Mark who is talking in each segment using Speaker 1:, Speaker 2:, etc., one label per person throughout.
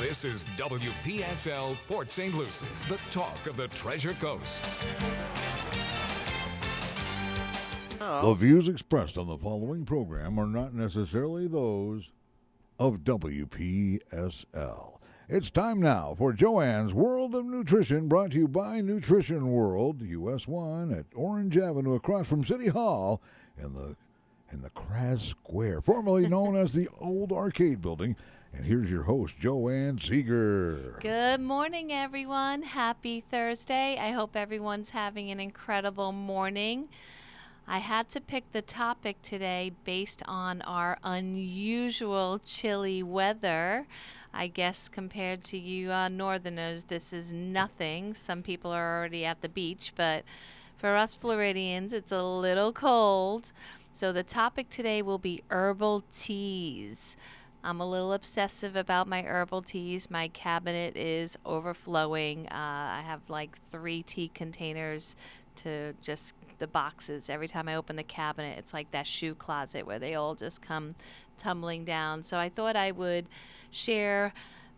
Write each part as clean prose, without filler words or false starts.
Speaker 1: This is WPSL Port St. Lucie, the talk of the Treasure Coast.
Speaker 2: The views expressed on the following program are not necessarily those of WPSL. It's time now for Joanne's World of Nutrition, brought to you by Nutrition World, US 1 at Orange Avenue, across from City Hall in the Kraz Square, formerly known as the Old Arcade Building. And here's your host, Joanne Seeger.
Speaker 3: Good morning, everyone. Happy Thursday. I hope everyone's having an incredible morning. I had to pick the topic today based on our unusual chilly weather. I guess compared to you northerners, this is nothing. Some people are already at the beach, but for us Floridians, it's a little cold. So the topic today will be herbal teas. I'm a little obsessive about my herbal teas. My cabinet is overflowing. I have like 3 tea containers to just the boxes. Every time I open the cabinet, it's like that shoe closet where they all just come tumbling down. So I thought I would share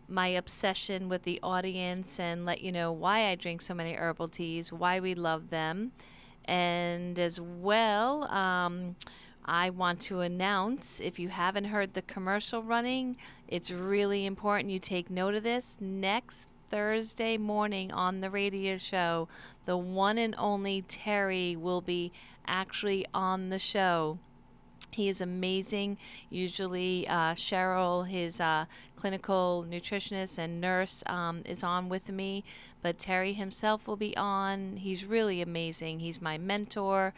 Speaker 3: my obsession with the audience and let you know why I drink so many herbal teas, why we love them. And as well, I want to announce, if you haven't heard the commercial running, it's really important you take note of this. Next Thursday morning on the radio show, the one and only Terry will be actually on the show. He is amazing. Usually Cheryl, his clinical nutritionist and nurse, is on with me, but Terry himself will be on. He's really amazing. He's my mentor.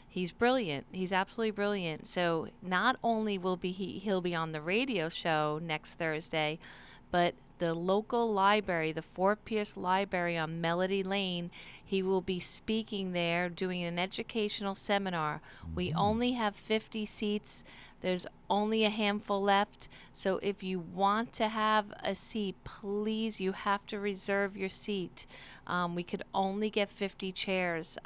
Speaker 3: He's brilliant. He's absolutely brilliant. So not only will he'll be on the radio show next Thursday, but the local library, the Fort Pierce Library on Melody Lane, he will be speaking there, doing an educational seminar. We only have 50 seats. There's only a handful left. So if you want to have a seat, please, you have to reserve your seat. We could only get 50 chairs.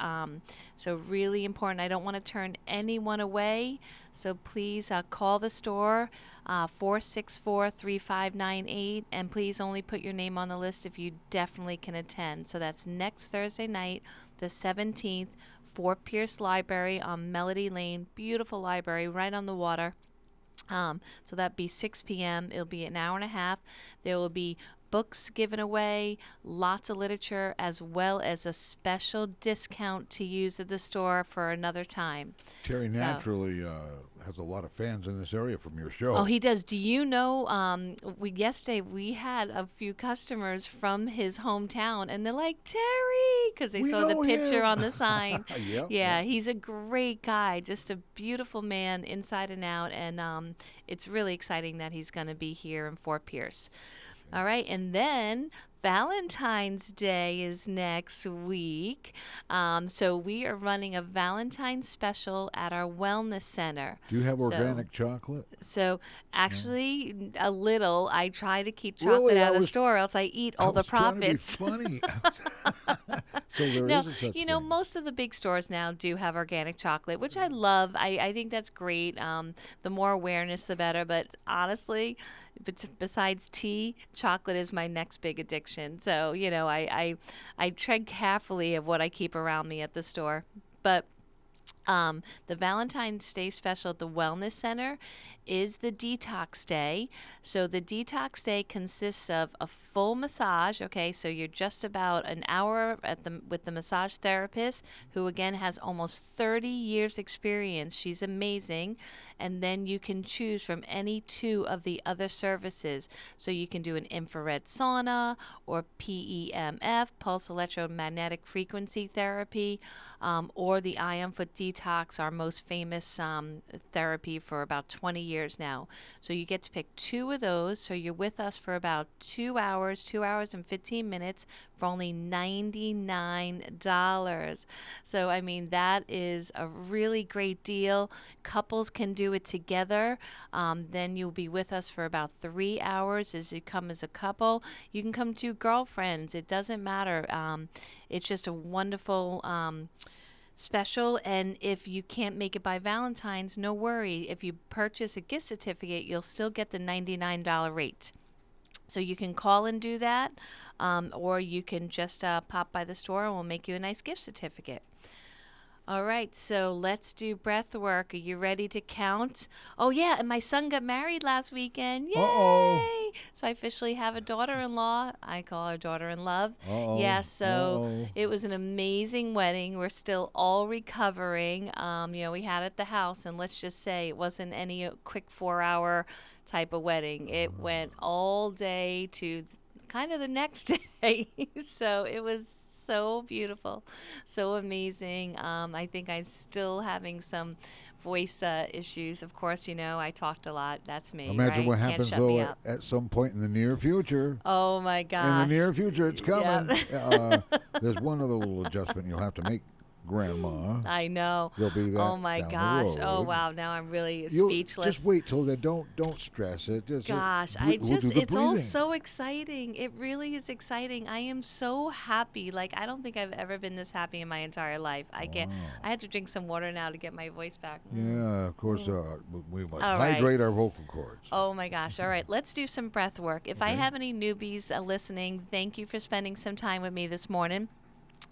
Speaker 3: So really important. I don't want to turn anyone away. So please call the store, 464-3598, and please only put your name on the list if you definitely can attend. So that's next Thursday night, the 17th, Fort Pierce Library on Melody Lane. Beautiful library right on the water. So that'd be 6 p.m. It'll be an hour and a half. There will be books given away, lots of literature, as well as a special discount to use at the store for another time.
Speaker 2: Terry naturally has a lot of fans in this area from your show.
Speaker 3: Oh, he does. Do you know, yesterday we had a few customers from his hometown, and they're like, Terry, because they saw the picture on the sign. Yeah, he's a great guy, just a beautiful man inside and out, and it's really exciting that he's going to be here in Fort Pierce. All right, and then Valentine's Day is next week. So we are running a Valentine special at our wellness center.
Speaker 2: Do you have organic chocolate?
Speaker 3: So actually, a little. I try to keep chocolate out of the store, else I eat all the profits.
Speaker 2: Trying to be funny. So there
Speaker 3: no,
Speaker 2: is a such
Speaker 3: you know,
Speaker 2: thing.
Speaker 3: Most of the big stores now do have organic chocolate, which I love. I think that's great. The more awareness, the better. But honestly, besides tea, chocolate is my next big addiction. So, you know, I tread carefully of what I keep around me at the store. But the Valentine's Day special at the Wellness Center is the Detox Day. So the Detox Day consists of a full massage. Okay, so you're just about an hour with the massage therapist, who again has almost 30 years experience. She's amazing. And then you can choose from any 2 of the other services. So you can do an infrared sauna or PEMF, pulse electromagnetic frequency therapy, or the ion foot detox, our most famous therapy for about 20 years now. So you get to pick 2 of those. So you're with us for about 2 hours and 15 minutes for only $99. So, I mean, that is a really great deal. Couples can do it together. Then you'll be with us for about 3 hours as you come as a couple. You can come to girlfriends. It doesn't matter. It's just a wonderful special. And if you can't make it by Valentine's, no worry. If you purchase a gift certificate, you'll still get the $99 rate. So you can call and do that, or you can just pop by the store and we'll make you a nice gift certificate. All right, so let's do breath work. Are you ready to count? Oh, yeah, and my son got married last weekend. Yay!
Speaker 2: Uh-oh.
Speaker 3: So I officially have a daughter-in-law. I call her daughter-in-love.
Speaker 2: Uh-oh.
Speaker 3: Yeah, so
Speaker 2: Uh-oh.
Speaker 3: it was an amazing wedding. We're still all recovering. We had it at the house, and let's just say it wasn't any quick 4-hour type of wedding. It went all day to kind of the next day. So it was so beautiful, so amazing. I think I'm still having some voice issues. Of course, I talked a lot. That's me.
Speaker 2: Imagine
Speaker 3: right?
Speaker 2: what
Speaker 3: Can't
Speaker 2: happens,
Speaker 3: shut me
Speaker 2: though,
Speaker 3: up.
Speaker 2: at some point in the near future.
Speaker 3: Oh my gosh.
Speaker 2: In the near future, it's coming.
Speaker 3: Yep.
Speaker 2: There's one other little adjustment you'll have to make, Grandma.
Speaker 3: I know.
Speaker 2: There'll be that
Speaker 3: Oh my
Speaker 2: down the
Speaker 3: gosh. Oh
Speaker 2: road.
Speaker 3: wow. Now I'm really
Speaker 2: You'll
Speaker 3: speechless.
Speaker 2: Just wait till then. Don't stress it. Just
Speaker 3: Gosh,
Speaker 2: we'll do the
Speaker 3: it's all
Speaker 2: breathing.
Speaker 3: so exciting. It really is exciting. I am so happy. Like, I don't think I've ever been this happy in my entire life. I had to drink some water now to get my voice back.
Speaker 2: Yeah, of course. We must
Speaker 3: All right.
Speaker 2: hydrate our vocal cords.
Speaker 3: Oh my gosh. All right, let's do some breath work. If I
Speaker 2: Okay.
Speaker 3: have any newbies listening, thank you for spending some time with me this morning.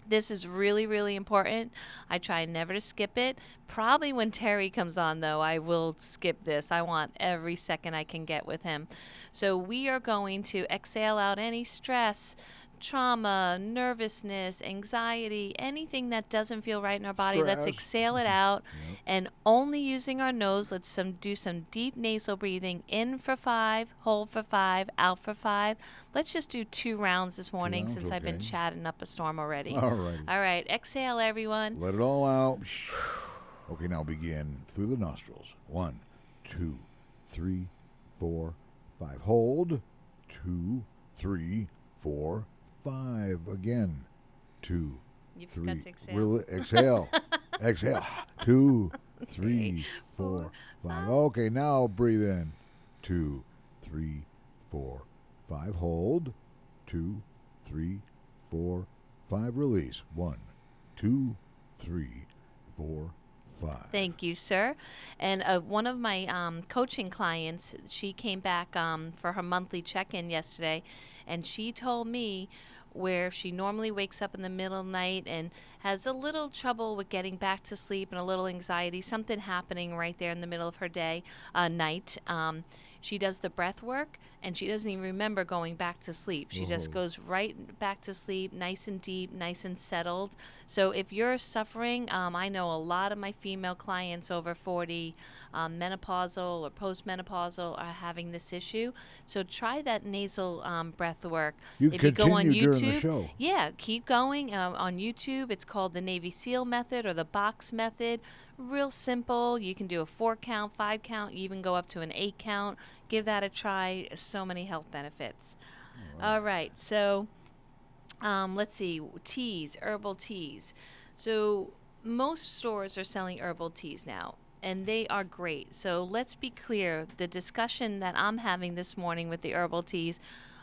Speaker 3: This is really, really important. I try never to skip it. Probably when Terry comes on, though, I will skip this. I want every second I can get with him. So we are going to exhale out any stress, trauma, nervousness, anxiety, anything that doesn't feel right in our body. Let's
Speaker 2: Stress.
Speaker 3: exhale it out. And only using our nose, let's do some deep nasal breathing. In for 5, hold for 5, out for 5. Let's just do 2 rounds this morning
Speaker 2: rounds,
Speaker 3: since I've been
Speaker 2: okay.
Speaker 3: chatting up a storm already.
Speaker 2: All right.
Speaker 3: All right, exhale, everyone.
Speaker 2: Let it all out. Okay, now begin through the nostrils. 1, 2, 3, 4, 5. Hold. 2, 3, 4, 5. Again. 2,
Speaker 3: You
Speaker 2: 3.
Speaker 3: forgot to exhale.
Speaker 2: Exhale. Exhale. 2, 3, 4, 5. Okay, now breathe in. 2, 3, 4, 5. Hold. 2, 3, 4, 5. Release. 1, 2, 3, 4, 5.
Speaker 3: Thank you, sir. And one of my coaching clients, she came back for her monthly check-in yesterday, and she told me where she normally wakes up in the middle of the night and has a little trouble with getting back to sleep and a little anxiety, something happening right there in the middle of her night. She does the breath work, and she doesn't even remember going back to sleep. She just goes right back to sleep, nice and deep, nice and settled. So if you're suffering, I know a lot of my female clients over 40, menopausal or postmenopausal, are having this issue. So try that nasal breath work.
Speaker 2: You
Speaker 3: If you go on
Speaker 2: continue
Speaker 3: YouTube,
Speaker 2: during the show.
Speaker 3: yeah, keep going on YouTube. It's called the Navy SEAL method or the box method. Real simple. You can do a 4 count, 5 count, you even go up to an 8 count. Give that a try. So many health benefits. All right. So let's see. Teas, herbal teas. So most stores are selling herbal teas now, and they are great. So let's be clear. The discussion that I'm having this morning with the herbal teas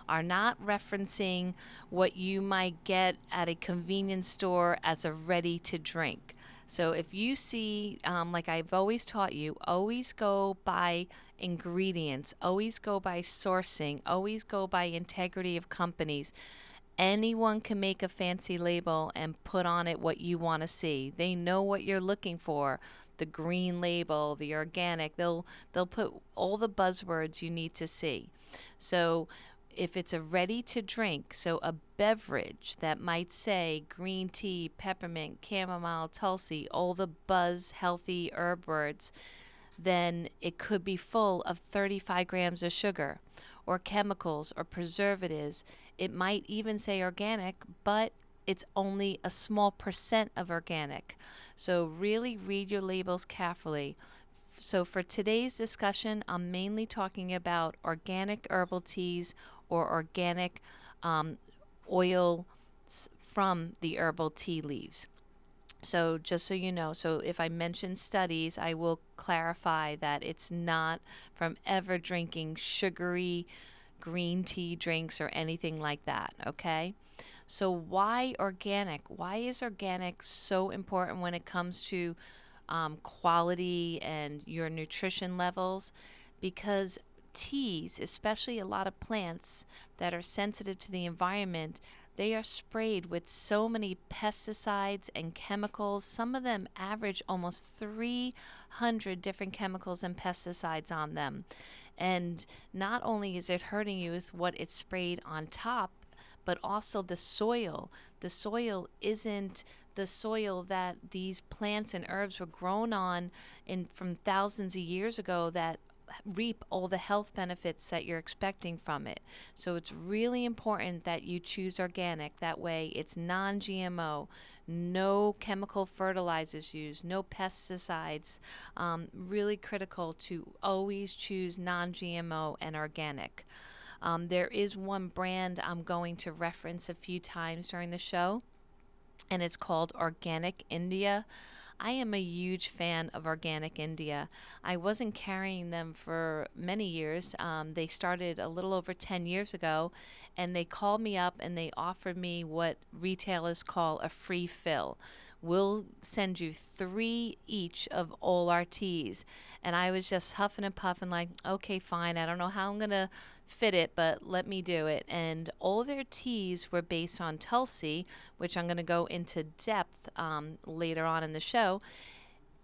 Speaker 3: are not referencing what you might get at a convenience store as a ready to drink. So if you see, like I've always taught you, always go by ingredients, always go by sourcing, always go by integrity of companies. Anyone can make a fancy label and put on it what you want to see. They know what you're looking for. The green label, the organic, they'll put all the buzzwords you need to see. So if it's a ready to drink, so a beverage that might say green tea, peppermint, chamomile, Tulsi, all the buzz healthy herb words, then it could be full of 35 grams of sugar or chemicals or preservatives. It might even say organic, but it's only a small percent of organic. So really read your labels carefully. So for today's discussion, I'm mainly talking about organic herbal teas or organic oil from the herbal tea leaves. So just so you know, so if I mention studies, I will clarify that it's not from ever drinking sugary green tea drinks or anything like that, okay? So why organic? Why is organic so important when it comes to quality and your nutrition levels? Because teas, especially a lot of plants that are sensitive to the environment, they are sprayed with so many pesticides and chemicals. Some of them average almost 300 different chemicals and pesticides on them. And not only is it hurting you with what it's sprayed on top, but also the soil. The soil isn't the soil that these plants and herbs were grown on from thousands of years ago that reap all the health benefits that you're expecting from it. So it's really important that you choose organic. That way it's non-GMO, no chemical fertilizers used, no pesticides. Really critical to always choose non-GMO and organic. There is one brand I'm going to reference a few times during the show, and it's called Organic India. I am a huge fan of Organic India. I wasn't carrying them for many years. They started a little over 10 years ago, and they called me up and they offered me what retailers call a free fill. We'll send you 3 each of all our teas. And I was just huffing and puffing like, okay, fine. I don't know how I'm going to fit it, but let me do it. And all their teas were based on Tulsi, which I'm going to go into depth later on in the show.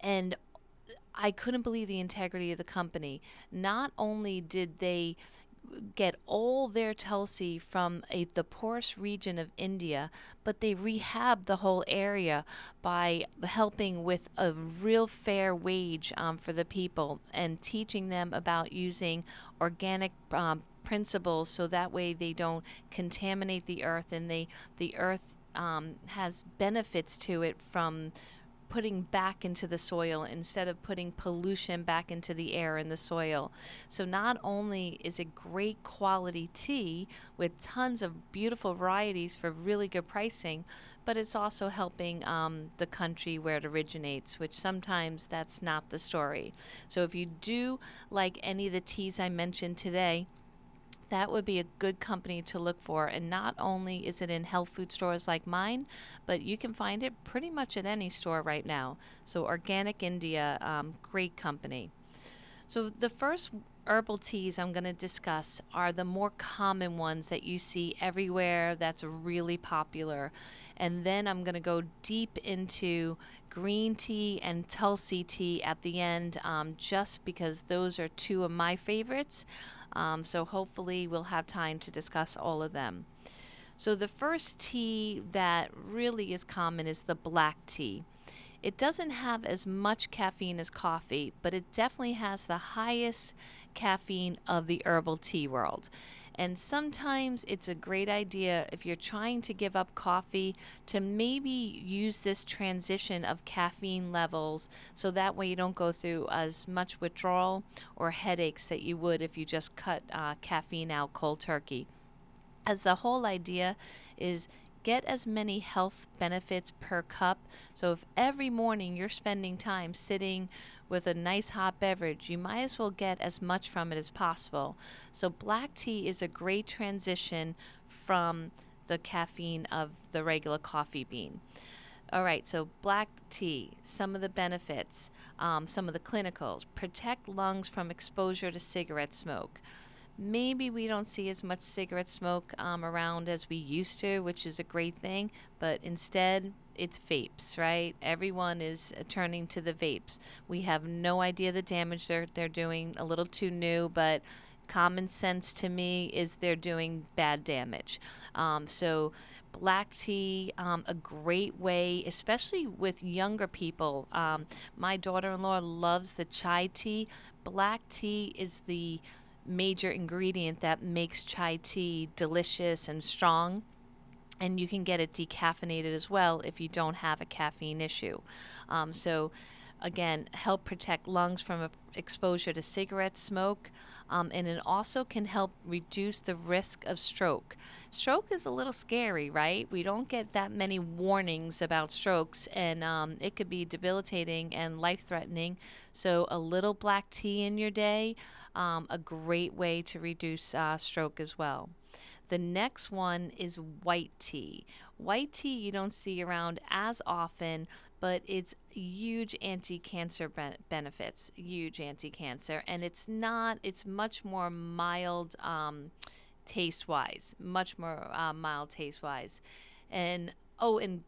Speaker 3: And I couldn't believe the integrity of the company. Not only did they get all their Tulsi from the poorest region of India, but they rehabbed the whole area by helping with a real fair wage for the people and teaching them about using organic principles so that way they don't contaminate the earth, and the earth has benefits to it from putting back into the soil instead of putting pollution back into the air and the soil. So not only is it great quality tea with tons of beautiful varieties for really good pricing, but it's also helping the country where it originates, which sometimes that's not the story. So if you do like any of the teas I mentioned today, that would be a good company to look for. And not only is it in health food stores like mine, but you can find it pretty much at any store right now. So Organic India, great company. So the first herbal teas I'm going to discuss are the more common ones that you see everywhere that's really popular. And then I'm going to go deep into green tea and Tulsi tea at the end, just because those are 2 of my favorites. So hopefully we'll have time to discuss all of them. So the first tea that really is common is the black tea. It doesn't have as much caffeine as coffee, but it definitely has the highest caffeine of the herbal tea world. And sometimes it's a great idea if you're trying to give up coffee to maybe use this transition of caffeine levels so that way you don't go through as much withdrawal or headaches that you would if you just cut caffeine out cold turkey. As the whole idea is get as many health benefits per cup. So if every morning you're spending time sitting with a nice hot beverage, you might as well get as much from it as possible. So black tea is a great transition from the caffeine of the regular coffee bean. All right, so black tea, some of the benefits, some of the clinicals: protect lungs from exposure to cigarette smoke. Maybe we don't see as much cigarette smoke around as we used to, which is a great thing, but instead it's vapes, right? Everyone is turning to the vapes. We have no idea the damage they're doing, a little too new, but common sense to me is they're doing bad damage. So black tea, a great way, especially with younger people. My daughter-in-law loves the chai tea. Black tea is the major ingredient that makes chai tea delicious and strong, and you can get it decaffeinated as well if you don't have a caffeine issue. So again, help protect lungs from exposure to cigarette smoke, and it also can help reduce the risk of stroke. Stroke is a little scary, right? We don't get that many warnings about strokes, and it could be debilitating and life-threatening. So a little black tea in your day, a great way to reduce stroke as well. The next one is white tea. White tea you don't see around as often, but it's huge anti-cancer benefits, huge anti-cancer, and it's much more mild taste-wise, much more mild taste-wise. And and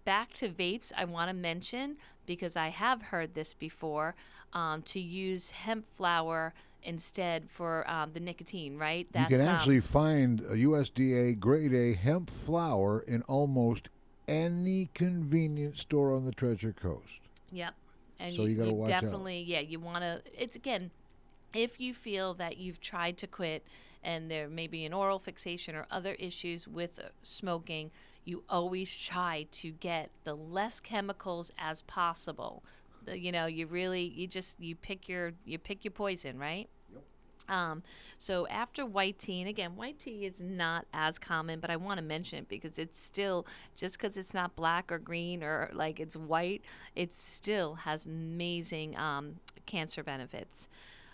Speaker 3: back to vapes, I want to mention, because I have heard this before, to use hemp flower instead for the nicotine, right?
Speaker 2: You can actually find a USDA grade A hemp flower in almost any convenience store on the Treasure Coast.
Speaker 3: Yep. And
Speaker 2: so you got to watch
Speaker 3: definitely, out. Yeah, you want to, it's again, if you feel that you've tried to quit and there may be an oral fixation or other issues with smoking, you always try to get the less chemicals as possible. You pick your poison, right? So after white tea, and again, white tea is not as common, but I want to mention it because it's still, just because it's not black or green or like it's white, it still has amazing cancer benefits.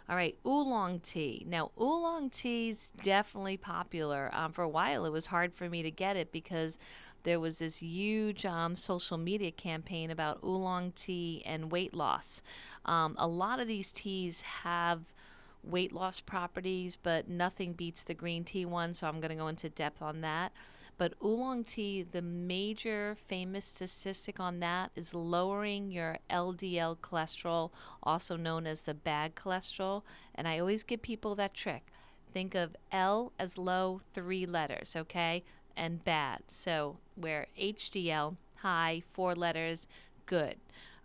Speaker 3: All right, Oolong Tea. Now, Oolong Tea is definitely popular. For a while, it was hard for me to get it because there was this huge social media campaign about Oolong Tea and weight loss. A lot of these teas have weight loss properties, but nothing beats the green tea one, so I'm going to go into depth on that. But Oolong Tea, the major famous statistic on that is lowering your LDL cholesterol, also known as the bad cholesterol. And I always give people that trick. Think of L as low, 3 letters, okay? And bad. So where HDL, high, 4 letters, good.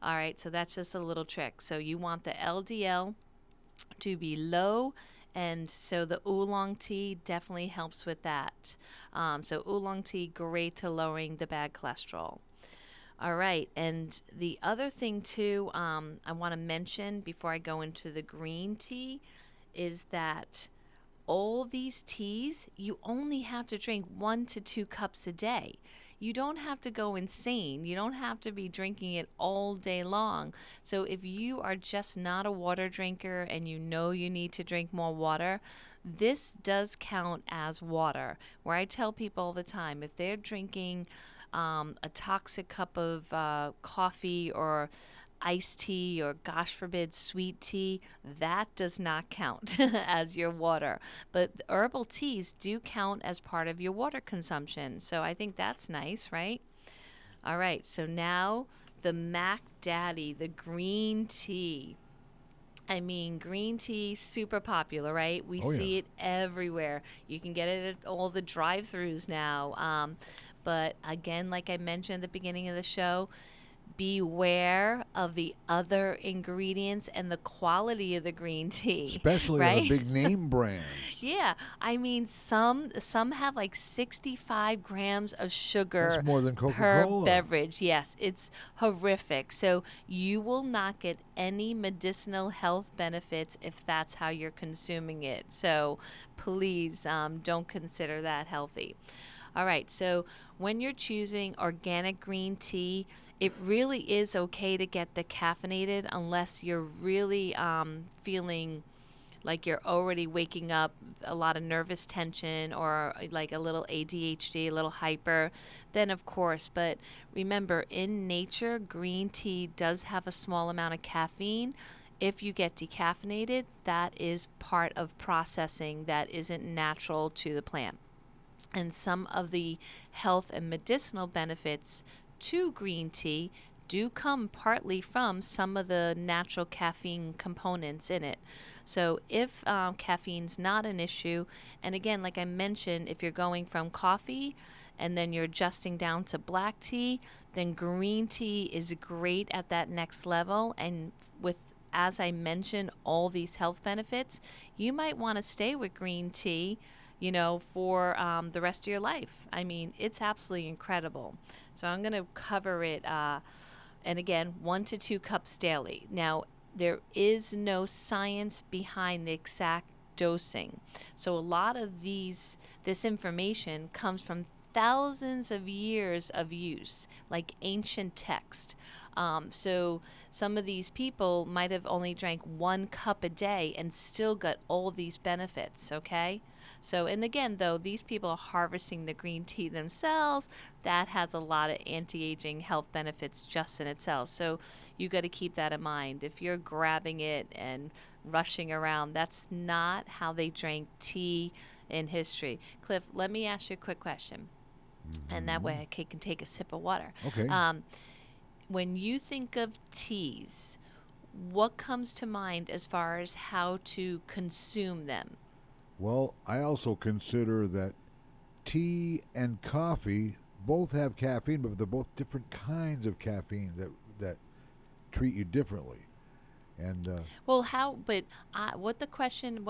Speaker 3: All right, so that's just a little trick. So you want the LDL to be low, and so the Oolong Tea definitely helps with that. So Oolong Tea, great to lowering the bad cholesterol. All right, and the other thing too I want to mention before I go into the green tea is that all these teas, you only have to drink 1 to 2 cups a day. You don't have to go insane. You don't have to be drinking it all day long. So if you are just not a water drinker and you know you need to drink more water, this does count as water. Where I tell people all the time, if they're drinking a toxic cup of coffee or iced tea or, gosh forbid, sweet tea, that does not count as your water. But herbal teas do count as part of your water consumption. So I think that's nice, right? All right, so now the Mac Daddy, the green tea. I mean, green tea, super popular, right? We see it everywhere. You can get it at all the drive-thrus now. But again, like I mentioned at the beginning of the show, beware of the other ingredients and the quality of the green tea.
Speaker 2: Especially
Speaker 3: right?
Speaker 2: the big name brands.
Speaker 3: Yeah. I mean, some have like 65 grams of sugar.
Speaker 2: That's more than
Speaker 3: per
Speaker 2: Coca-Cola.
Speaker 3: beverage. Yes, it's horrific. So you will not get any medicinal health benefits if that's how you're consuming it. So please don't consider that healthy. All right, so when you're choosing organic green tea, it really is okay to get the caffeinated unless you're really feeling like you're already waking up, a lot of nervous tension or like a little ADHD, a little hyper, then of course. But remember, in nature, green tea does have a small amount of caffeine. If you get decaffeinated, that is part of processing that isn't natural to the plant. And some of the health and medicinal benefits to green tea do come partly from some of the natural caffeine components in it. So if caffeine's not an issue, and again, like I mentioned, if you're going from coffee and then you're adjusting down to black tea, then green tea is great at that next level. And with, as I mentioned, all these health benefits, you might want to stay with green tea for the rest of your life. I mean, it's absolutely incredible. So I'm going to cover it, and again, 1 to 2 cups daily. Now, there is no science behind the exact dosing. So a lot of this information comes from thousands of years of use, like ancient text. So some of these people might have only drank 1 cup a day and still got all these benefits, okay? So, and again, though, these people are harvesting the green tea themselves. That has a lot of anti-aging health benefits just in itself. So you got to keep that in mind. If you're grabbing it and rushing around, that's not how they drank tea in history. Cliff, let me ask you a quick question. And that way I can take a sip of water.
Speaker 2: Okay.
Speaker 3: When you think of teas, what comes to mind as far as how to consume them?
Speaker 2: Well, I also consider that tea and coffee both have caffeine, but they're both different kinds of caffeine that treat you differently. And
Speaker 3: Well, what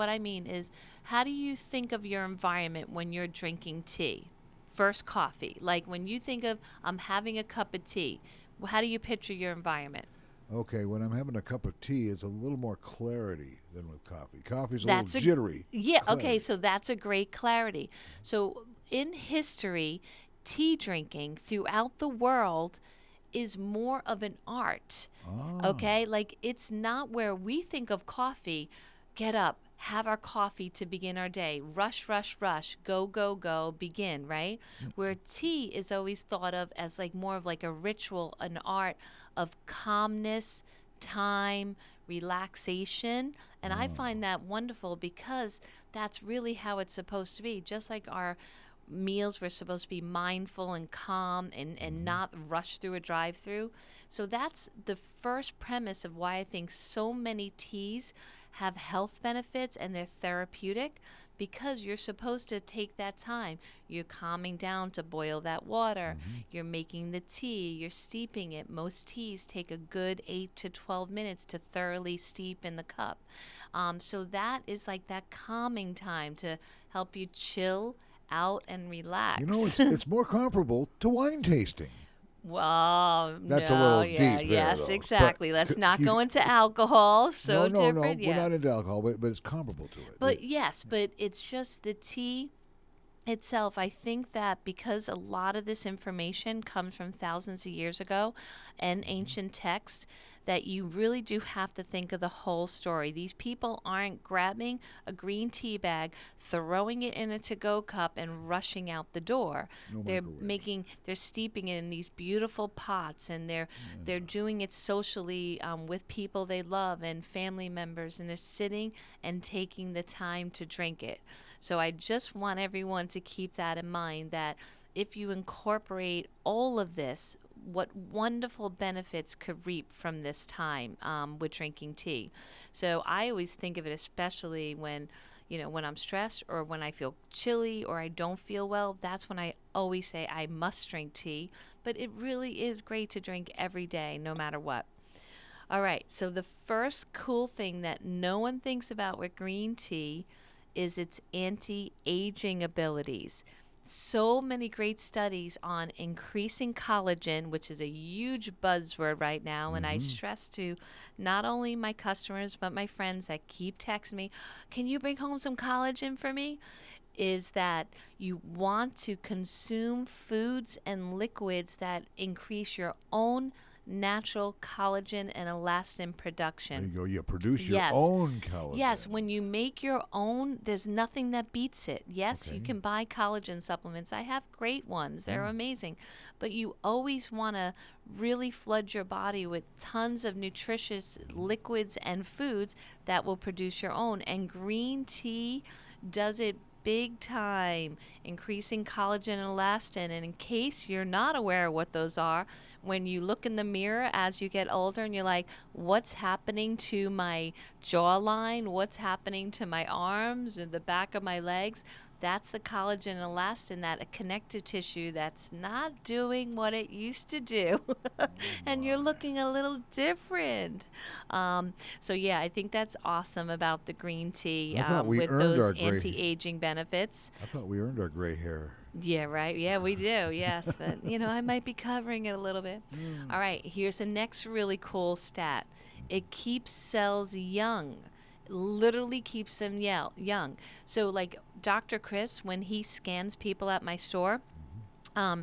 Speaker 3: I mean is, how do you think of your environment when you're drinking tea? First, coffee. Like when you think of, I'm having a cup of tea, how do you picture your environment?
Speaker 2: okay, when I'm having a cup of tea, it's a little more clarity than with coffee. Coffee's a
Speaker 3: That's
Speaker 2: little jittery.
Speaker 3: Yeah, okay,
Speaker 2: clarity.
Speaker 3: so that's a great clarity. So in history, tea drinking throughout the world is more of an art. Okay? Like it's not where we think of coffee, get up, have our coffee to begin our day, rush, rush, rush, go, go, go, begin, right? Where tea is always thought of as like more of like a ritual, an art of calmness, time, relaxation. And I find that wonderful because that's really how it's supposed to be. Just like our meals were supposed to be mindful and calm and not rush through a drive-through. So that's the first premise of why I think so many teas have health benefits and they're therapeutic, because you're supposed to take that time. You're calming down to boil that water. You're making the tea. You're steeping it. Most teas take a good 8 to 12 minutes to thoroughly steep in the cup. So that is like that calming time to help you chill out and relax.
Speaker 2: You know, it's more comparable to wine tasting.
Speaker 3: Well,
Speaker 2: That's
Speaker 3: no,
Speaker 2: a little
Speaker 3: yeah,
Speaker 2: deep there,
Speaker 3: yes,
Speaker 2: though.
Speaker 3: exactly.
Speaker 2: But
Speaker 3: Let's not
Speaker 2: you-
Speaker 3: go into alcohol. So
Speaker 2: no,
Speaker 3: different,
Speaker 2: we're
Speaker 3: yeah.
Speaker 2: not into alcohol, but it's comparable to it.
Speaker 3: But yes, but it's just the tea itself. I think that because a lot of this information comes from thousands of years ago and ancient text, that you really do have to think of the whole story. These people aren't grabbing a green tea bag, throwing it in a to-go cup, and rushing out the door.
Speaker 2: No
Speaker 3: They're
Speaker 2: microwave.
Speaker 3: they're steeping it in these beautiful pots, and they're doing it socially with people they love and family members, and they're sitting and taking the time to drink it. So I just want everyone to keep that in mind, that if you incorporate all of this, what wonderful benefits could reap from this time with drinking tea. So I always think of it, especially when I'm stressed or when I feel chilly or I don't feel well. That's when I always say I must drink tea. But it really is great to drink every day, no matter what. All right, so the first cool thing that no one thinks about with green tea is its anti-aging abilities. So many great studies on increasing collagen, which is a huge buzzword right now. And I stress to not only my customers, but my friends that keep texting me, can you bring home some collagen for me? Is that you want to consume foods and liquids that increase your own natural collagen and elastin production.
Speaker 2: There you go. You produce your
Speaker 3: Yes.
Speaker 2: own collagen.
Speaker 3: Yes, when you make your own, there's nothing that beats it. Yes, you
Speaker 2: Okay.
Speaker 3: can buy collagen supplements. I have great ones. They're amazing. But you always want to really flood your body with tons of nutritious liquids and foods that will produce your own. And green tea does it big time, increasing collagen and elastin. And in case you're not aware of what those are, when you look in the mirror as you get older and you're like, what's happening to my jawline? What's happening to my arms and the back of my legs? That's the collagen and elastin, that connective tissue that's not doing what it used to do. And you're looking a little different. So yeah, I think that's awesome about the green tea
Speaker 2: I thought we
Speaker 3: with
Speaker 2: earned
Speaker 3: those
Speaker 2: our gray-
Speaker 3: anti-aging benefits.
Speaker 2: I thought we earned our gray hair.
Speaker 3: Yeah, right. Yeah, we do. Yes. But, I might be covering it a little bit. All right. Here's the next really cool stat. It keeps cells young. Literally keeps them young. So like Dr. Chris, when he scans people at my store,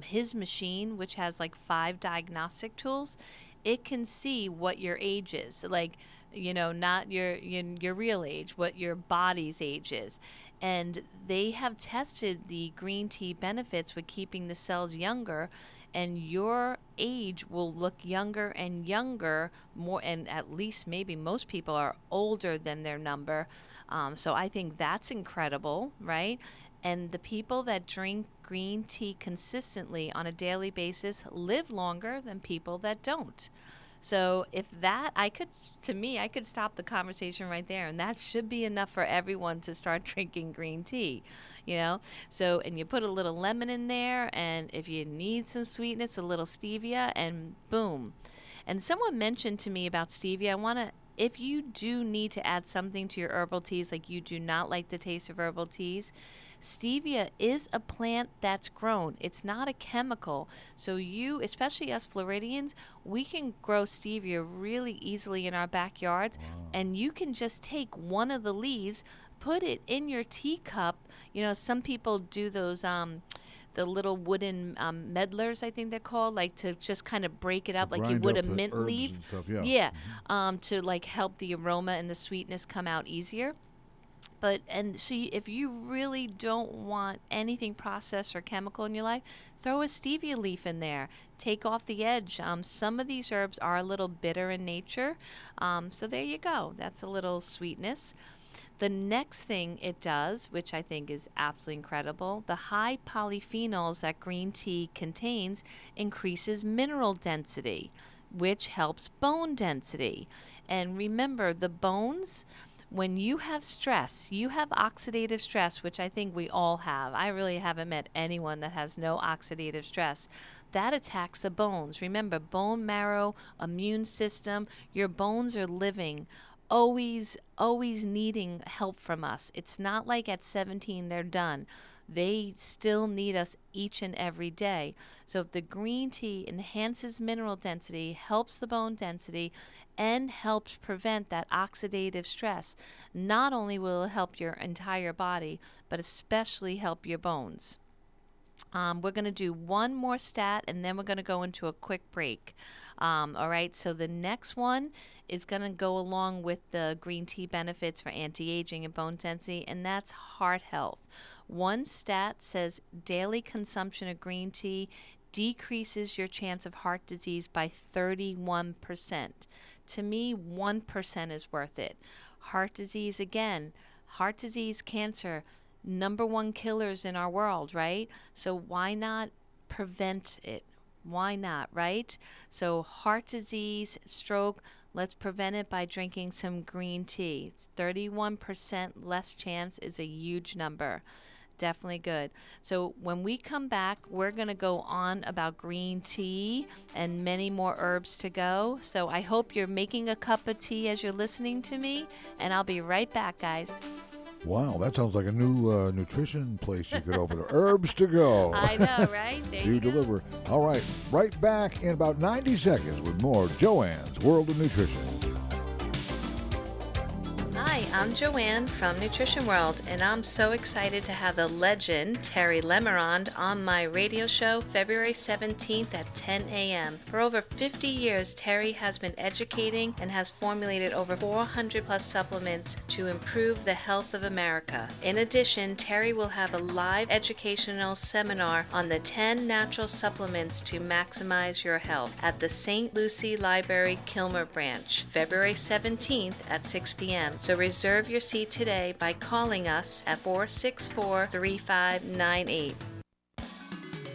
Speaker 3: his machine, which has like 5 diagnostic tools, it can see what your age is. Like, not your real age, what your body's age is. And they have tested the green tea benefits with keeping the cells younger, and your age will look younger and younger more, and at least maybe most people are older than their number. So I think that's incredible, right? And the people that drink green tea consistently on a daily basis live longer than people that don't. So if that, I could stop the conversation right there, and that should be enough for everyone to start drinking green tea, So, and you put a little lemon in there, and if you need some sweetness, a little stevia, and boom. And someone mentioned to me about stevia. If you do need to add something to your herbal teas, like you do not like the taste of herbal teas, stevia is a plant that's grown. It's not a chemical. So you, especially us Floridians, we can grow stevia really easily in our backyards. Wow. And you can just take one of the leaves, put it in your teacup. Some people do those the little wooden medlars, I think they're called, like to just kind of break it up like you would a mint leaf. Yeah. Mm-hmm. To like help the aroma and the sweetness come out easier. If you really don't want anything processed or chemical in your life, throw a stevia leaf in there. Take off the edge. Some of these herbs are a little bitter in nature. So there you go. That's a little sweetness. The next thing it does, which I think is absolutely incredible, the high polyphenols that green tea contains increases mineral density, which helps bone density. And remember, the bones, when you have stress, you have oxidative stress, which I think we all have. I really haven't met anyone that has no oxidative stress. That attacks the bones. Remember, bone marrow, immune system, your bones are living, always needing help from us. It's not like at 17 they're done. They still need us each and every day. So if the green tea enhances mineral density, helps the bone density, and helps prevent that oxidative stress, not only will it help your entire body, but especially help your bones. We're going to do one more stat, and then we're going to go into a quick break. All right, so the next one is going to go along with the green tea benefits for anti-aging and bone density, and that's heart health. One stat says daily consumption of green tea decreases your chance of heart disease by 31%. To me, 1% is worth it. Heart disease, cancer, number one killers in our world, right? So why not prevent it? Why not, right? So heart disease, stroke, let's prevent it by drinking some green tea. It's 31% less chance is a huge number. Definitely good. So when we come back, we're going to go on about green tea and many more herbs to go. So I hope you're making a cup of tea as you're listening to me, and I'll be right back, guys.
Speaker 2: Wow, that sounds like a new nutrition place you could open. Herbs to go.
Speaker 3: I know, right? There you go.
Speaker 2: Deliver. All right, right back in about 90 seconds with more Joanne's World of Nutrition.
Speaker 3: Hi, I'm Joanne from Nutrition World, and I'm so excited to have the legend Terry Limrond on my radio show February 17th at 10 a.m. For over 50 years, Terry has been educating and has formulated over 400 plus supplements to improve the health of America. In addition, Terry will have a live educational seminar on the 10 natural supplements to maximize your health at the St. Lucie Library, Kilmer Branch, February 17th at 6 p.m. So reserve your seat today by calling us at 464-3598.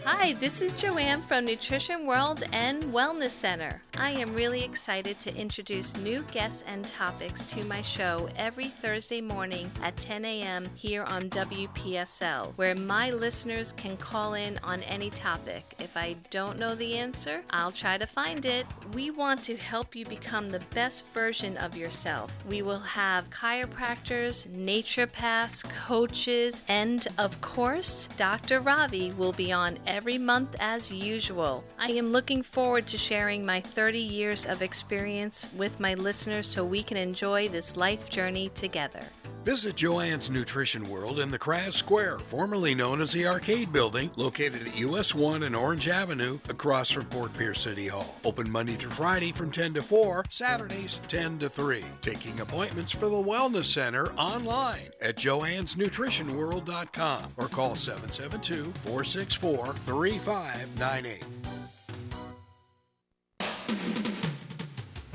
Speaker 3: Hi, this is Joanne from Nutrition World and Wellness Center. I am really excited to introduce new guests and topics to my show every Thursday morning at 10 a.m. here on WPSL, where my listeners can call in on any topic. If I don't know the answer, I'll try to find it. We want to help you become the best version of yourself. We will have chiropractors, naturopaths, coaches, and of course, Dr. Ravi will be on every month as usual. I am looking forward to sharing my 30 years of experience with my listeners so we can enjoy this life journey together.
Speaker 4: Visit Joanne's Nutrition World in the Kras Square, formerly known as the Arcade Building, located at US 1 and Orange Avenue, across from Fort Pierce City Hall. Open Monday through Friday from 10 to 4, Saturdays 10 to 3. Taking appointments for the Wellness Center online at joannesnutritionworld.com or call 772-464-3598.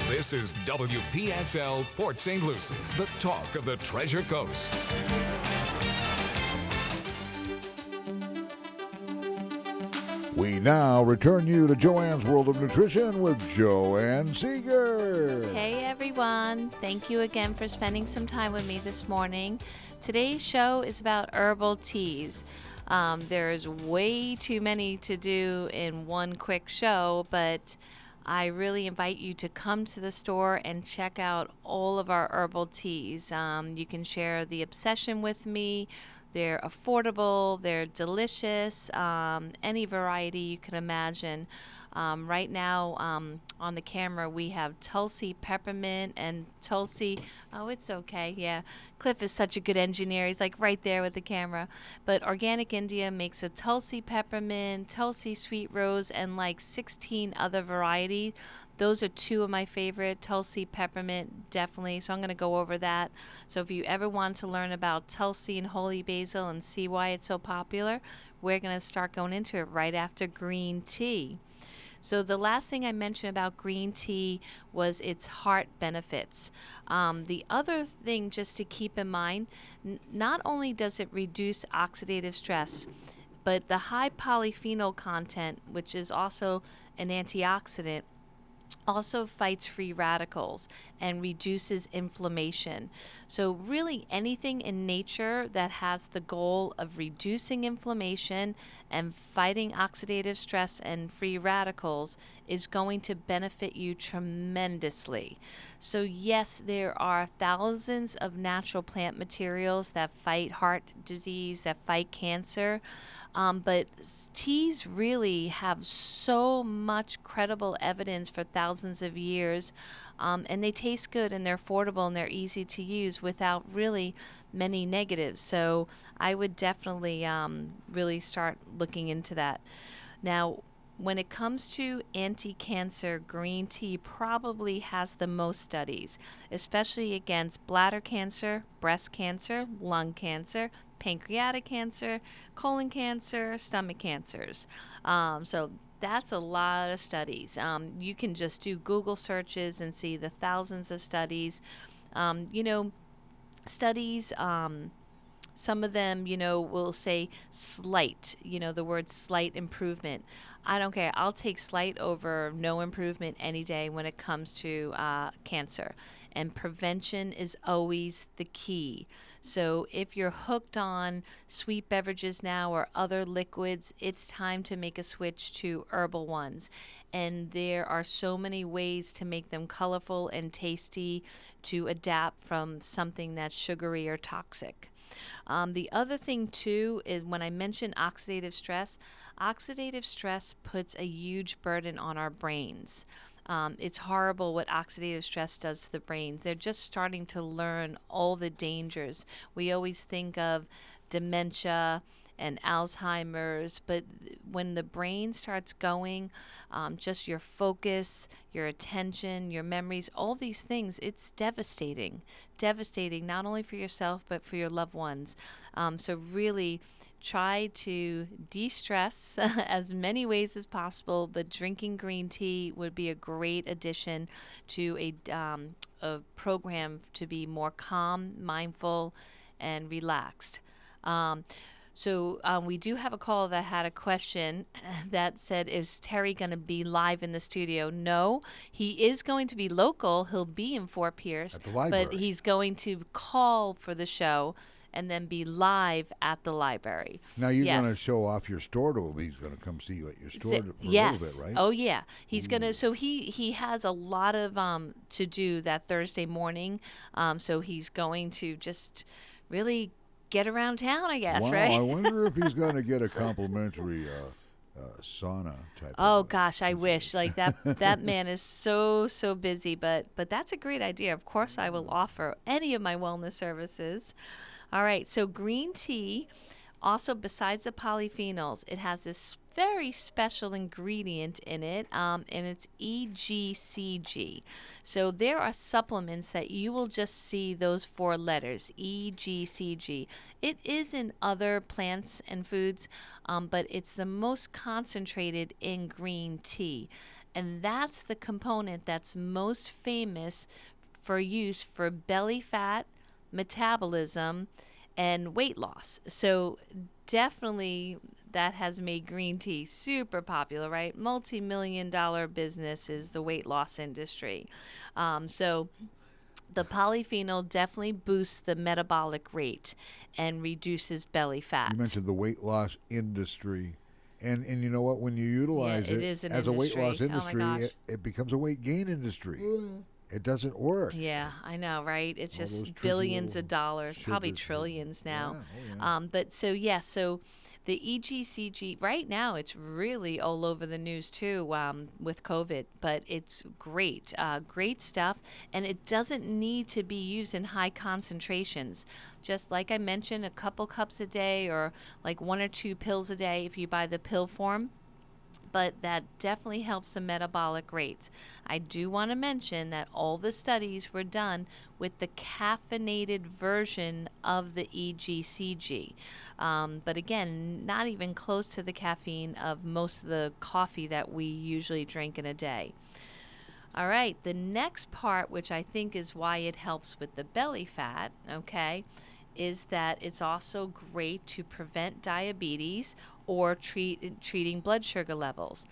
Speaker 1: This is WPSL Port St. Lucie, the talk of the Treasure Coast.
Speaker 2: We now return you to Joanne's World of Nutrition with Joanne Seeger.
Speaker 3: Hey everyone, thank you again for spending some time with me this morning. Today's show is about herbal teas. There's way too many to do in one quick show, but I really invite you to come to the store and check out all of our herbal teas. You can share the obsession with me. They're affordable, they're delicious, any variety you can imagine. Right now on the camera we have Tulsi Peppermint and Tulsi, oh it's okay, yeah. Cliff is such a good engineer, he's like right there with the camera. But Organic India makes a Tulsi Peppermint, Tulsi Sweet Rose, and like 16 other varieties. Those are two of my favorite. Tulsi Peppermint, definitely. So I'm going to go over that. So if you ever want to learn about Tulsi and Holy Basil and see why it's so popular, we're going to start going into it right after green tea. So the last thing I mentioned about green tea was its heart benefits. The other thing just to keep in mind, not only does it reduce oxidative stress, but the high polyphenol content, which is also an antioxidant, also fights free radicals and reduces inflammation. So really anything in nature that has the goal of reducing inflammation and fighting oxidative stress and free radicals is going to benefit you tremendously. So yes, there are thousands of natural plant materials that fight heart disease, that fight cancer. But teas really have so much credible evidence for thousands of years, and they taste good and they're affordable and they're easy to use without really many negatives. So I would definitely really start looking into that. Now, when it comes to anti-cancer, green tea probably has the most studies, especially against bladder cancer, breast cancer, lung cancer, pancreatic cancer, colon cancer, stomach cancers. So that's a lot of studies. You can just do Google searches and see the thousands of studies. Studies, some of them, will say slight, the word slight improvement. I don't care. I'll take slight over no improvement any day when it comes to cancer. And prevention is always the key. So if you're hooked on sweet beverages now or other liquids, it's time to make a switch to herbal ones. And there are so many ways to make them colorful and tasty to adapt from something that's sugary or toxic. The other thing, too, is when I mention oxidative stress puts a huge burden on our brains. It's horrible what oxidative stress does to the brain. They're just starting to learn all the dangers. We always think of dementia and Alzheimer's, but when the brain starts going, just your focus, your attention, your memories, all these things, it's devastating. Devastating not only for yourself, but for your loved ones. So really try to de-stress as many ways as possible, but drinking green tea would be a great addition to a program to be more calm, mindful, and relaxed. So we do have a caller that had a question that said, is Terry going to be live in the studio? No, he is going to be local. He'll be in Fort Pierce,
Speaker 2: at the library,
Speaker 3: but he's going to call for the show and then be live at the library.
Speaker 2: Now you're going to show off your store to him. He's going to come see you at your store for a little bit, right?
Speaker 3: Oh yeah, he's going to. So he has a lot of to do that Thursday morning. So he's going to just really get around town, I guess,
Speaker 2: wow,
Speaker 3: right?
Speaker 2: I wonder if he's going to get a complimentary sauna type.
Speaker 3: Oh
Speaker 2: of
Speaker 3: gosh, I wish.
Speaker 2: situation.
Speaker 3: Like that man is so busy, but that's a great idea. Of course, I will offer any of my wellness services. All right, so green tea, also besides the polyphenols, it has this very special ingredient in it, and it's EGCG. So there are supplements that you will just see those four letters, EGCG. It is in other plants and foods, but it's the most concentrated in green tea. And that's the component that's most famous for use for belly fat, metabolism, and weight loss. So definitely that has made green tea super popular, right? Multi-million-dollar business is the weight loss industry. So the polyphenol definitely boosts the metabolic rate and reduces belly fat.
Speaker 2: You mentioned the weight loss industry. And you know what? When you utilize
Speaker 3: it is an
Speaker 2: as a weight loss
Speaker 3: industry. Oh my
Speaker 2: industry,
Speaker 3: gosh.
Speaker 2: it becomes a weight gain industry. It doesn't work.
Speaker 3: Yeah, I know, right? It's
Speaker 2: All those
Speaker 3: just
Speaker 2: trivial
Speaker 3: billions of dollars, probably
Speaker 2: sugars.
Speaker 3: trillions now.
Speaker 2: Yeah, oh yeah.
Speaker 3: But so the EGCG, right now, it's really all over the news too with COVID, but it's great, great stuff. And it doesn't need to be used in high concentrations. Just like I mentioned, a couple cups a day or like 1 or 2 pills a day if you buy the pill form. But that definitely helps the metabolic rates. I do want to mention that all the studies were done with the caffeinated version of the EGCG. But again, not even close to the caffeine of most of the coffee that we usually drink in a day. All right, the next part, which I think is why it helps with the belly fat, okay, is that it's also great to prevent diabetes or treating blood sugar levels.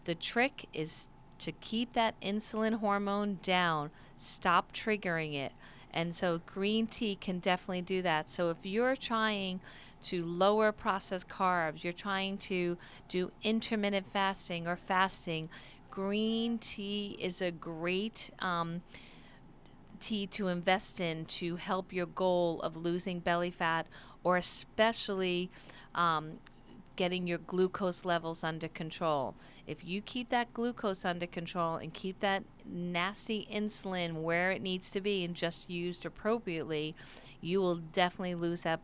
Speaker 3: The trick is to keep that insulin hormone down, stop triggering it. And so green tea can definitely do that. So if you're trying to lower processed carbs, you're trying to do intermittent fasting or fasting, green tea is a great tea to invest in to help your goal of losing belly fat, or especially getting your glucose levels under control. If you keep that glucose under control and keep that nasty insulin where it needs to be and just used appropriately, you will definitely lose that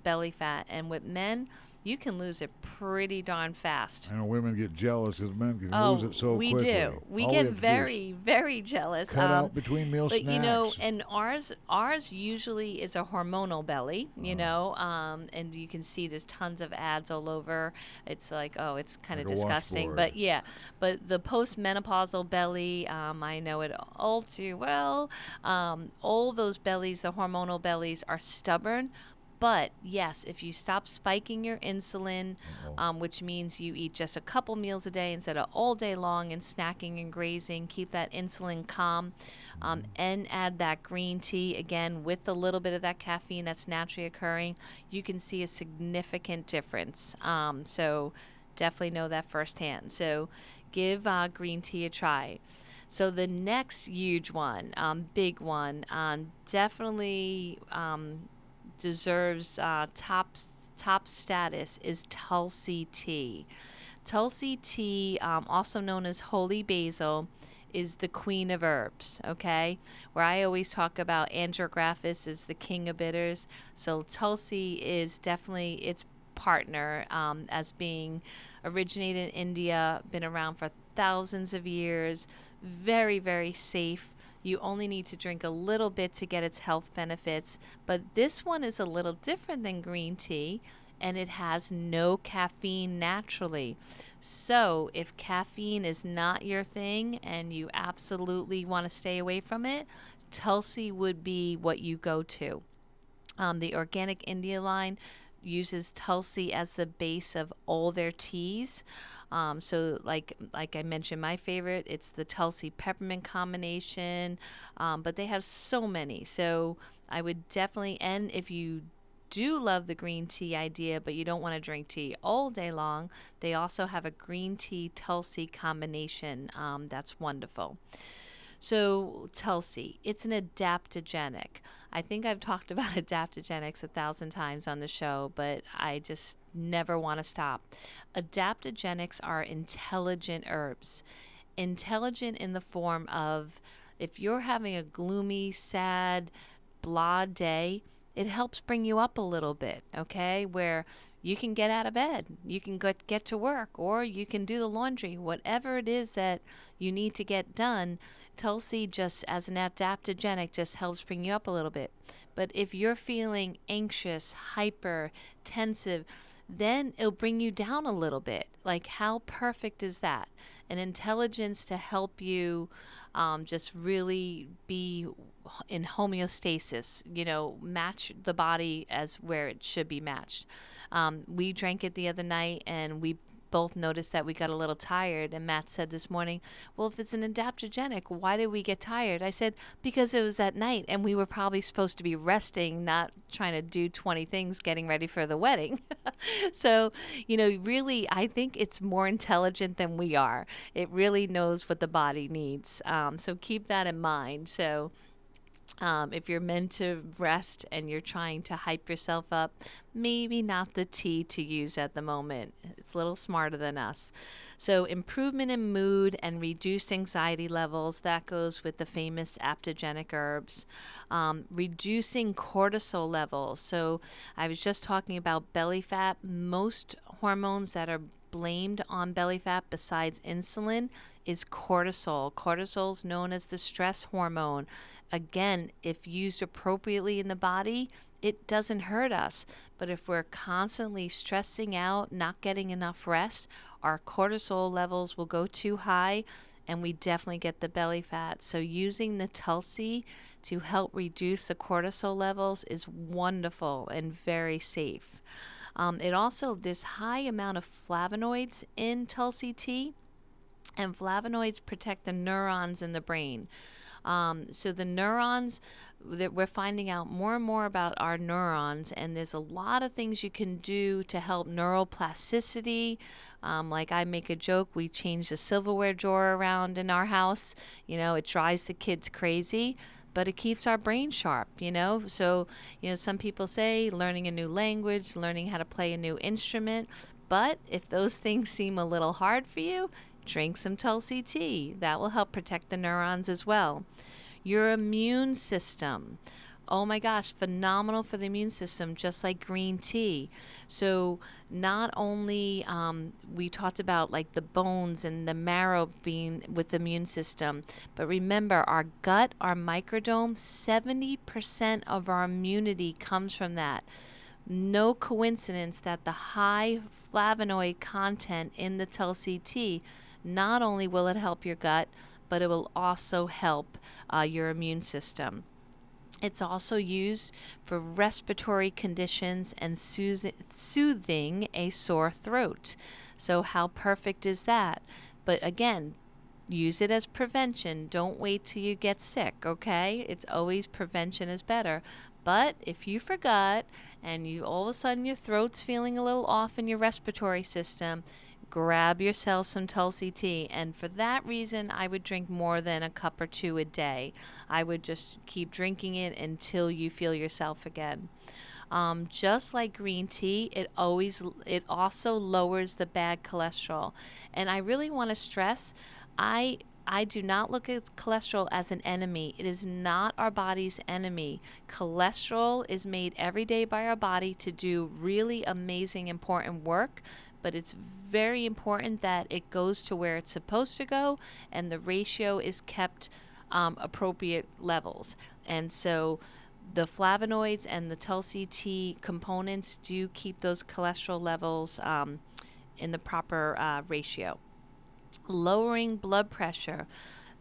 Speaker 3: belly fat. And with men, you can lose it pretty darn fast.
Speaker 2: I know women get jealous because men can lose it so
Speaker 3: we
Speaker 2: quickly.
Speaker 3: do. We
Speaker 2: All
Speaker 3: get
Speaker 2: have to do is
Speaker 3: very jealous.
Speaker 2: cut out between meal
Speaker 3: but
Speaker 2: snacks.
Speaker 3: you know, and ours usually is a hormonal belly, you know, and you can see there's tons of ads all over. It's like, oh, it's kind of
Speaker 2: Like a
Speaker 3: disgusting.
Speaker 2: washboard.
Speaker 3: But yeah, but the postmenopausal belly, I know it all too well. All those bellies, the hormonal bellies, are stubborn. But yes, if you stop spiking your insulin, which means you eat just a couple meals a day instead of all day long and snacking and grazing, keep that insulin calm, and add that green tea, again, with a little bit of that caffeine that's naturally occurring, you can see a significant difference. So definitely know that firsthand. So give green tea a try. So the next huge one, big one, definitely deserves top status is Tulsi Tea. Tulsi Tea, also known as holy basil, is the queen of herbs, okay? Where I always talk about andrographis is the king of bitters. So Tulsi is definitely its partner, as being originated in India, been around for thousands of years, very safe. You only need to drink a little bit to get its health benefits. But this one is a little different than green tea, and it has no caffeine naturally. So if caffeine is not your thing and you absolutely want to stay away from it, Tulsi would be what you go to. The Organic India line uses Tulsi as the base of all their teas. So like I mentioned, my favorite, it's the Tulsi peppermint combination, but they have so many. So I would definitely, and if you do love the green tea idea, but you don't want to drink tea all day long, they also have a green tea Tulsi combination that's wonderful. So, Tulsi, it's an adaptogenic. I think I've talked about adaptogenics 1,000 times on the show, but I just never want to stop. Adaptogenics are intelligent herbs. Intelligent in the form of, if you're having a gloomy, sad, blah day, it helps bring you up a little bit, okay? Where you can get out of bed, you can get to work, or you can do the laundry, whatever it is that you need to get done. Tulsi, just as an adaptogenic, just helps bring you up a little bit. But if you're feeling anxious, hyper, tensive, then it'll bring you down a little bit. Like, how perfect is that? An intelligence to help you just really be in homeostasis, match the body as where it should be matched. We drank it the other night, and we both noticed that we got a little tired, and Matt said this morning, well, if it's an adaptogenic, why did we get tired? I said, because it was at night, and we were probably supposed to be resting, not trying to do 20 things getting ready for the wedding. So, really, I think it's more intelligent than we are. It really knows what the body needs. So keep that in mind. So if you're meant to rest and you're trying to hype yourself up, maybe not the tea to use at the moment. It's a little smarter than us. So improvement in mood and reduced anxiety levels, that goes with the famous adaptogenic herbs. Reducing cortisol levels. So I was just talking about belly fat. Most hormones that are blamed on belly fat besides insulin is cortisol. Cortisol is known as the stress hormone. Again, if used appropriately in the body, it doesn't hurt us. But if we're constantly stressing out, not getting enough rest, our cortisol levels will go too high, and we definitely get the belly fat. So using the Tulsi to help reduce the cortisol levels is wonderful and very safe. It also, there's high amount of flavonoids in Tulsi tea, and flavonoids protect the neurons in the brain. So the neurons, that we're finding out more and more about our neurons, and there's a lot of things you can do to help neuroplasticity. Like I make a joke, we change the silverware drawer around in our house. It drives the kids crazy, but it keeps our brain sharp, So, some people say learning a new language, learning how to play a new instrument. But if those things seem a little hard for you, drink some Tulsi tea. That will help protect the neurons as well. Your immune system. Oh my gosh, phenomenal for the immune system, just like green tea. So not only we talked about like the bones and the marrow being with the immune system, but remember our gut, our microdome, 70% of our immunity comes from that. No coincidence that the high flavonoid content in the Tulsi tea, not only will it help your gut, but it will also help your immune system. It's also used for respiratory conditions and soothing a sore throat. So how perfect is that? But again, use it as prevention. Don't wait till you get sick, okay? It's always prevention is better. But if you forgot and you all of a sudden your throat's feeling a little off in your respiratory system, grab yourself some Tulsi tea. And for that reason, I would drink more than a cup or two a day. I would just keep drinking it until you feel yourself again. Just like green tea, it also lowers the bad cholesterol. And I really want to stress, I do not look at cholesterol as an enemy. It is not our body's enemy. Cholesterol is made every day by our body to do really amazing, important work, but it's very important that it goes to where it's supposed to go and the ratio is kept appropriate levels. And so the flavonoids and the Tulsi tea components do keep those cholesterol levels in the proper ratio. Lowering blood pressure.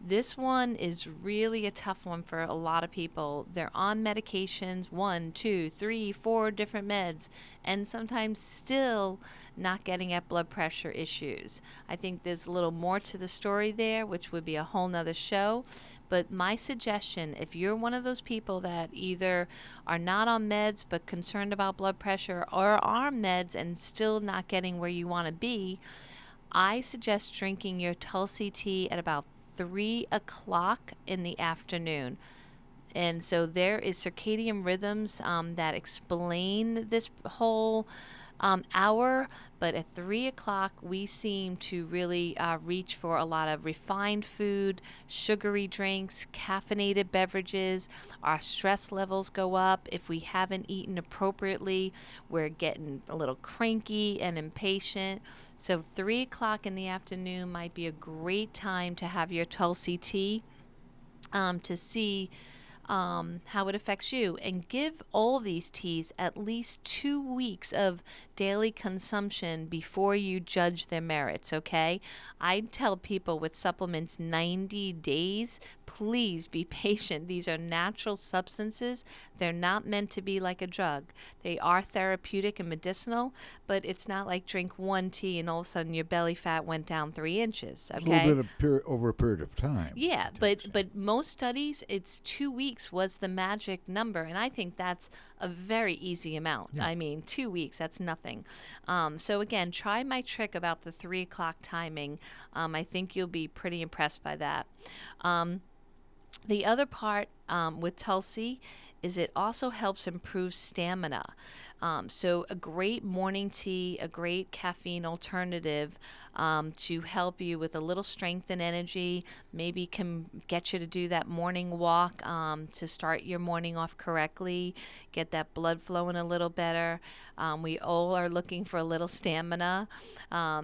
Speaker 3: This one is really a tough one for a lot of people. They're on medications, 1, 2, 3, 4 different meds, and sometimes still not getting at blood pressure issues. I think there's a little more to the story there, which would be a whole nother show. But my suggestion, if you're one of those people that either are not on meds but concerned about blood pressure, or are on meds and still not getting where you want to be, I suggest drinking your Tulsi tea at about 3 o'clock in the afternoon. And so there is circadian rhythms that explain this whole hour, but at 3 o'clock we seem to really reach for a lot of refined food, sugary drinks, caffeinated beverages. Our stress levels go up. If we haven't eaten appropriately, we're getting a little cranky and impatient. So 3 o'clock in the afternoon might be a great time to have your Tulsi tea to see how it affects you, and give all these teas at least 2 weeks of daily consumption before you judge their merits, okay? I tell people with supplements 90 days, please be patient. These are natural substances. They're not meant to be like a drug. They are therapeutic and medicinal, but it's not like drink one tea and all of a sudden your belly fat went down 3 inches, okay?
Speaker 2: It's a little bit over a period of time.
Speaker 3: Yeah, but most studies, it's 2 weeks was the magic number, and I think that's a very easy amount.
Speaker 2: Yeah.
Speaker 3: I mean, 2 weeks, that's nothing. So again, try my trick about the 3 o'clock timing. I think you'll be pretty impressed by that. The other part with Tulsi is it also helps improve stamina. So a great morning tea, a great caffeine alternative to help you with a little strength and energy, maybe can get you to do that morning walk to start your morning off correctly, get that blood flowing a little better. We all are looking for a little stamina,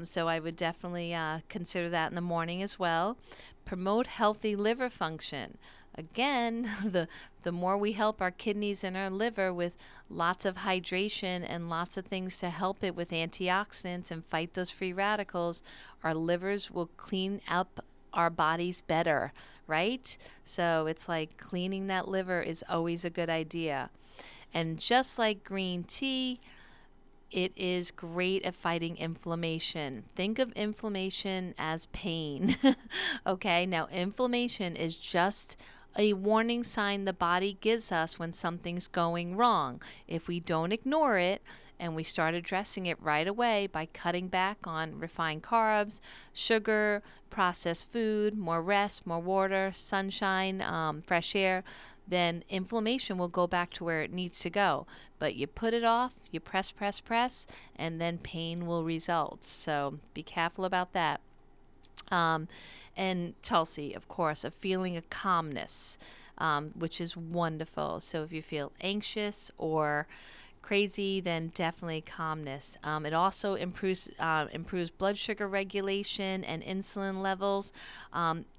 Speaker 3: so I would definitely consider that in the morning as well. Promote healthy liver function. Again, the more we help our kidneys and our liver with lots of hydration and lots of things to help it with antioxidants and fight those free radicals, our livers will clean up our bodies better, right? So it's like cleaning that liver is always a good idea. And just like green tea, it is great at fighting inflammation. Think of inflammation as pain. Okay, now inflammation is just a warning sign the body gives us when something's going wrong. If we don't ignore it and we start addressing it right away by cutting back on refined carbs, sugar, processed food, more rest, more water, sunshine, fresh air, then inflammation will go back to where it needs to go. But you put it off, you press, and then pain will result. So be careful about that. And Tulsi, of course, a feeling of calmness, which is wonderful. So if you feel anxious or crazy, then definitely calmness. It also improves blood sugar regulation and insulin levels.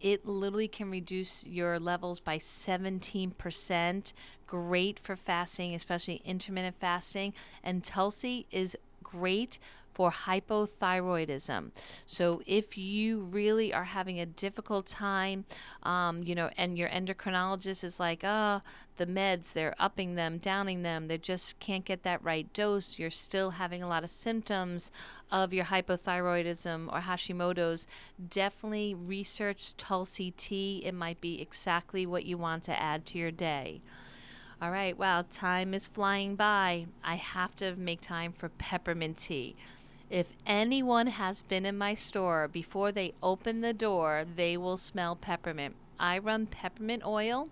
Speaker 3: It literally can reduce your levels by 17%. Great for fasting, especially intermittent fasting. And Tulsi is great for hypothyroidism. So if you really are having a difficult time, and your endocrinologist is like, the meds, they're upping them, downing them, they just can't get that right dose, you're still having a lot of symptoms of your hypothyroidism or Hashimoto's, definitely research Tulsi tea. It might be exactly what you want to add to your day. All right, wow, time is flying by. I have to make time for peppermint tea. If anyone has been in my store, before they open the door, they will smell peppermint. I run peppermint oil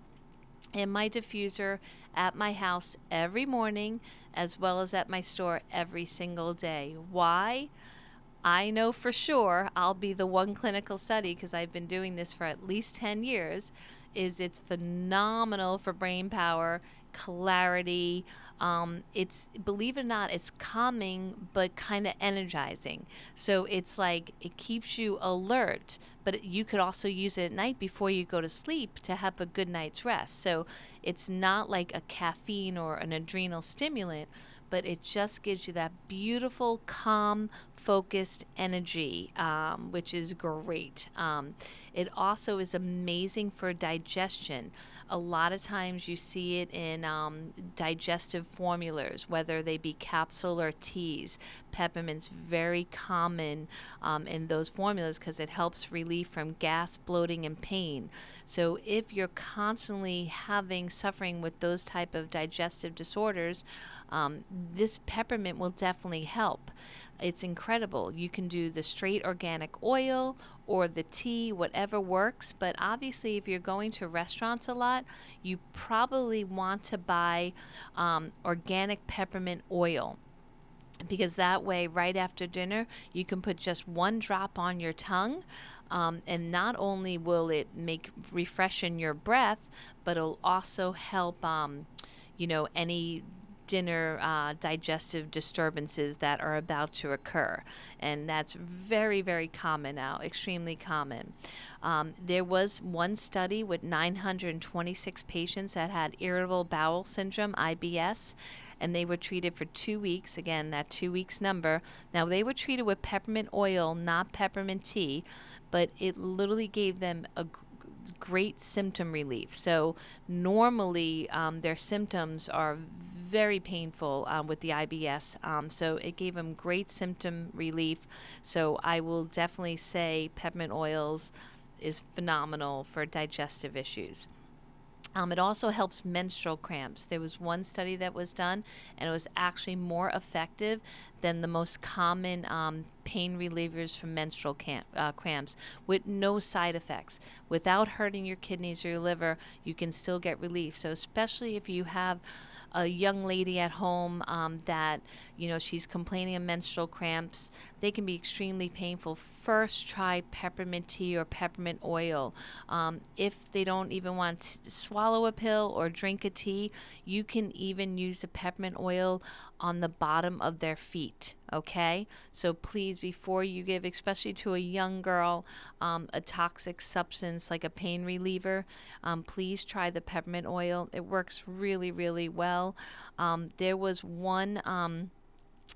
Speaker 3: in my diffuser at my house every morning, as well as at my store every single day. Why? I know for sure I'll be the one clinical study, because I've been doing this for at least 10 years, is it's phenomenal for brain power, clarity. It's, believe it or not, it's calming but kind of energizing. So it's like it keeps you alert, but you could also use it at night before you go to sleep to have a good night's rest. So it's not like a caffeine or an adrenal stimulant, but it just gives you that beautiful, calm, focused energy, which is great. It also is amazing for digestion. A lot of times you see it in digestive formulas, whether they be capsule or teas. Peppermint's very common in those formulas because it helps relieve from gas, bloating, and pain. So if you're constantly suffering with those type of digestive disorders, this peppermint will definitely help. It's incredible. You can do the straight organic oil or the tea, whatever works. But obviously, if you're going to restaurants a lot, you probably want to buy organic peppermint oil. Because that way, right after dinner, you can put just one drop on your tongue. And not only will it refreshen your breath, but it'll also help, any dinner digestive disturbances that are about to occur. And that's very, very common now, extremely common. There was one study with 926 patients that had irritable bowel syndrome, IBS, and they were treated for 2 weeks. Again, that 2 weeks number. Now, they were treated with peppermint oil, not peppermint tea, but it literally gave them a great symptom relief. So normally their symptoms are very painful with the IBS. So it gave them great symptom relief. So I will definitely say peppermint oils is phenomenal for digestive issues. It also helps menstrual cramps. There was one study that was done, and it was actually more effective than the most common pain relievers for menstrual cramps, with no side effects. Without hurting your kidneys or your liver, you can still get relief. So especially if you have a young lady at home that, she's complaining of menstrual cramps, they can be extremely painful. First, try peppermint tea or peppermint oil. If they don't even want to swallow a pill or drink a tea, you can even use the peppermint oil on the bottom of their feet, okay? So please, before you give, especially to a young girl, a toxic substance like a pain reliever, please try the peppermint oil. It works really, really well. There was one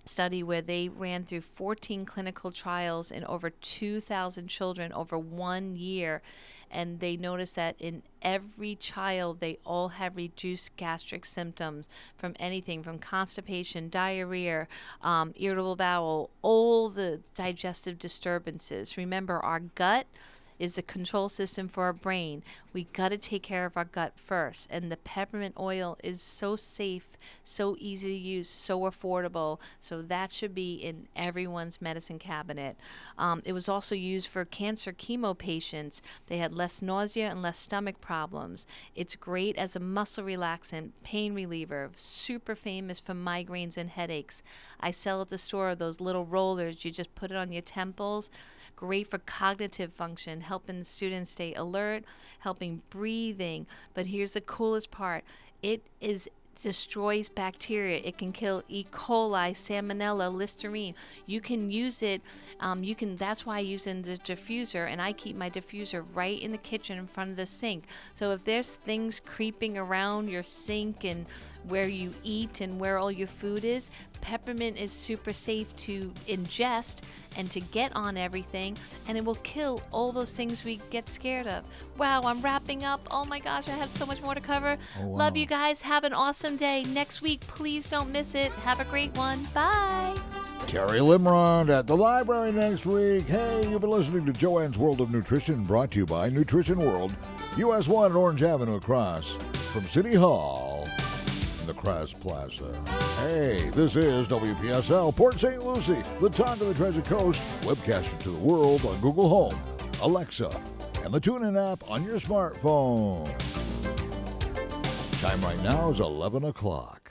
Speaker 3: study where they ran through 14 clinical trials in over 2,000 children over 1 year, and they noticed that in every child they all had reduced gastric symptoms from anything from constipation, diarrhea, irritable bowel, all the digestive disturbances. Remember, our gut is the control system for our brain. We got to take care of our gut first. And the peppermint oil is so safe, so easy to use, so affordable. So that should be in everyone's medicine cabinet. It was also used for cancer chemo patients. They had less nausea and less stomach problems. It's great as a muscle relaxant, pain reliever, super famous for migraines and headaches. I sell at the store those little rollers. You just put it on your temples. Great for cognitive function, helping students stay alert, helping breathing. But here's the coolest part. It destroys bacteria. It can kill E. coli, Salmonella, Listerine. You can use it. That's why I use it in the diffuser, and I keep my diffuser right in the kitchen in front of the sink. So if there's things creeping around your sink and where you eat and where all your food is, peppermint is super safe to ingest and to get on everything, and it will kill all those things we get scared of. Wow, I'm wrapping up. Oh my gosh, I have so much more to cover.
Speaker 2: Oh, wow.
Speaker 3: Love you guys. Have an awesome day. Next week, please don't miss it. Have a great one. Bye.
Speaker 2: Terry Limrond at the library next week. Hey, you've been listening to Joanne's World of Nutrition, brought to you by Nutrition World, US 1 at Orange Avenue across from City Hall in the Crest Plaza. Hey, this is WPSL Port St. Lucie, the talk of the Treasure Coast, webcasted to the world on Google Home, Alexa, and the TuneIn app on your smartphone. Time right now is 11 o'clock.